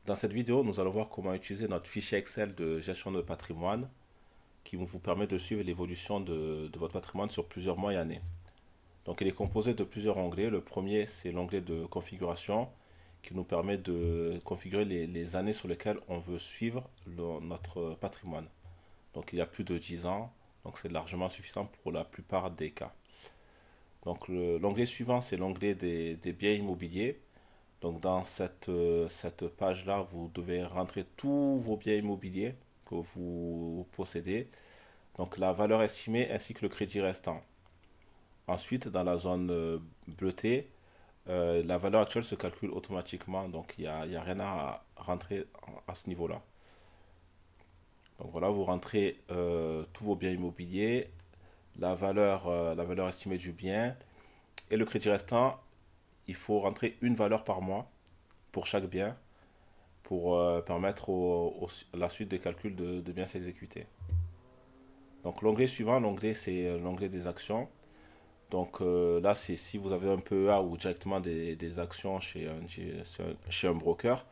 Dans cette vidéo, nous allons voir comment utiliser notre fichier Excel de gestion de patrimoine qui vous permet de suivre l'évolution de votre patrimoine sur plusieurs mois et années. Donc il est composé de plusieurs onglets. Le premier, c'est l'onglet de configuration qui nous permet de configurer les années sur lesquelles on veut suivre notre patrimoine. Donc il y a plus de 10 ans, donc c'est largement suffisant pour la plupart des cas. Donc l'onglet suivant, c'est l'onglet des biens immobiliers. Donc dans cette page-là, vous devez rentrer tous vos biens immobiliers que vous possédez, donc la valeur estimée ainsi que le crédit restant. Ensuite, dans la zone bleutée, la valeur actuelle se calcule automatiquement, donc il y a rien à rentrer à ce niveau-là. Donc voilà, vous rentrez tous vos biens immobiliers, la valeur estimée du bien et le crédit restant. Il faut rentrer une valeur par mois pour chaque bien pour permettre la suite des calculs de bien s'exécuter. Donc l'onglet suivant, l'onglet c'est l'onglet des actions. Donc là, c'est si vous avez un PEA ou directement des actions chez un broker.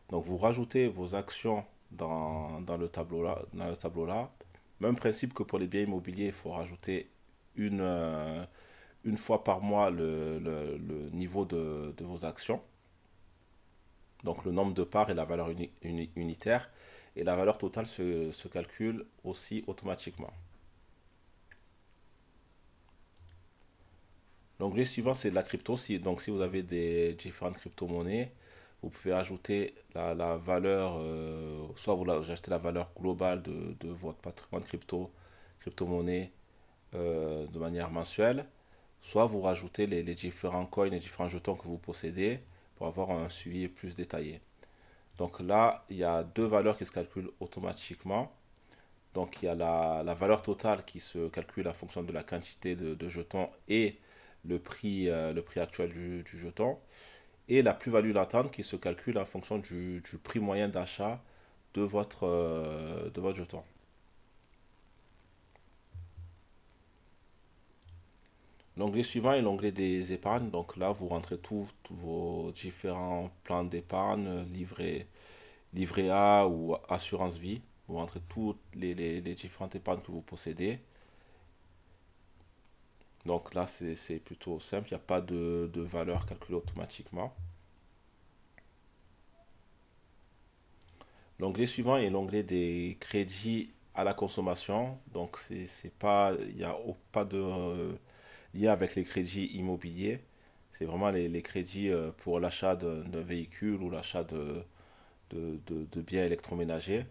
Donc vous rajoutez vos actions dans le tableau là, dans le tableau là. Même principe que pour les biens immobiliers, il faut rajouter une, euh, une fois par mois le niveau de vos actions. Donc le nombre de parts et la valeur unitaire. Et la valeur totale se calcule aussi automatiquement. L'onglet suivant, c'est de la crypto. Donc si vous avez des différentes crypto-monnaies, vous pouvez ajouter la valeur, soit vous achetez la valeur globale de votre patrimoine crypto-monnaie de manière mensuelle, soit vous rajoutez les différents coins, les différents jetons que vous possédez pour avoir un suivi plus détaillé. Donc là, il y a deux valeurs qui se calculent automatiquement. Donc il y a la valeur totale qui se calcule en fonction de la quantité de jetons et le prix actuel du jeton. Et la plus-value latente qui se calcule en fonction du prix moyen d'achat de votre jeton. L'onglet suivant est l'onglet des épargnes. Donc là, vous rentrez tous vos différents plans d'épargne, livret A ou assurance vie. Vous rentrez toutes les différentes épargnes que vous possédez. Donc là, c'est plutôt simple, il n'y a pas de valeur calculée automatiquement. L'onglet suivant est l'onglet des crédits à la consommation. Donc c'est pas, il n'y a pas de lien avec les crédits immobiliers. C'est vraiment les crédits pour l'achat d'un véhicule ou l'achat de biens électroménagers.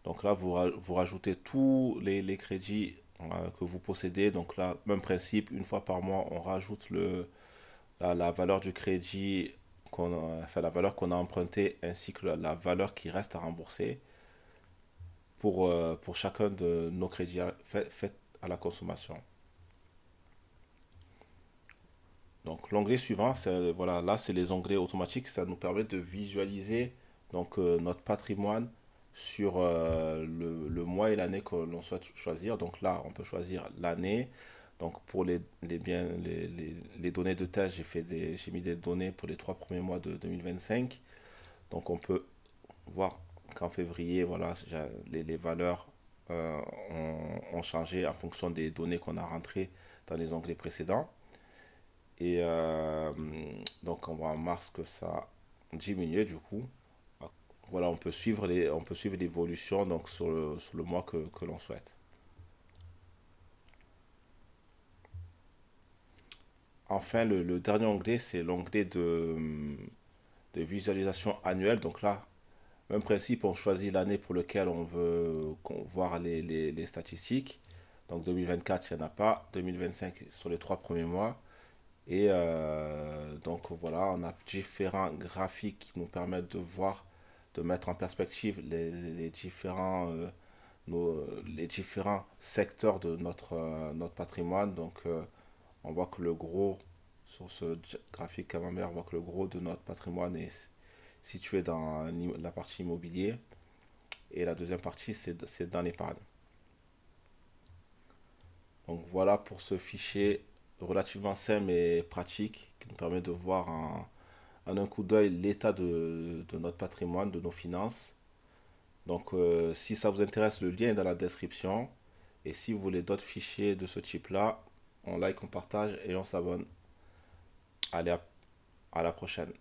Donc là, vous rajoutez tous les crédits que vous possédez. Donc là, même principe, une fois par mois, on rajoute la valeur du crédit, enfin, la valeur qu'on a empruntée ainsi que la valeur qui reste à rembourser pour chacun de nos crédits faits à la consommation. Donc l'onglet suivant, voilà, là c'est les onglets automatiques, ça nous permet de visualiser donc notre patrimoine sur le mois et l'année que l'on souhaite choisir. Donc là, on peut choisir l'année. Donc pour biens, les données de test, j'ai mis des données pour les 3 premiers mois de 2025. Donc on peut voir qu'en février, voilà, les valeurs ont changé en fonction des données qu'on a rentrées dans les onglets précédents. Et donc on voit en mars que ça a diminué du coup. Voilà, on peut suivre l'évolution donc sur le mois que l'on souhaite. Enfin, le dernier onglet, c'est l'onglet de visualisation annuelle. Donc là, même principe, on choisit l'année pour laquelle on veut voir les statistiques. Donc 2024, il n'y en a pas. 2025 sur les 3 premiers mois. Et donc voilà, on a différents graphiques qui nous permettent de voir, de mettre en perspective les différents secteurs de notre patrimoine. Donc on voit que le gros, sur ce graphique camembert, on voit que le gros de notre patrimoine est situé dans la partie immobilier et la deuxième partie c'est dans l'épargne. Donc voilà pour ce fichier relativement simple et pratique qui nous permet de voir en un coup d'œil l'état de notre patrimoine, de nos finances. Donc, si ça vous intéresse, le lien est dans la description. Et si vous voulez d'autres fichiers de ce type-là, on like, on partage et on s'abonne. Allez, à la prochaine.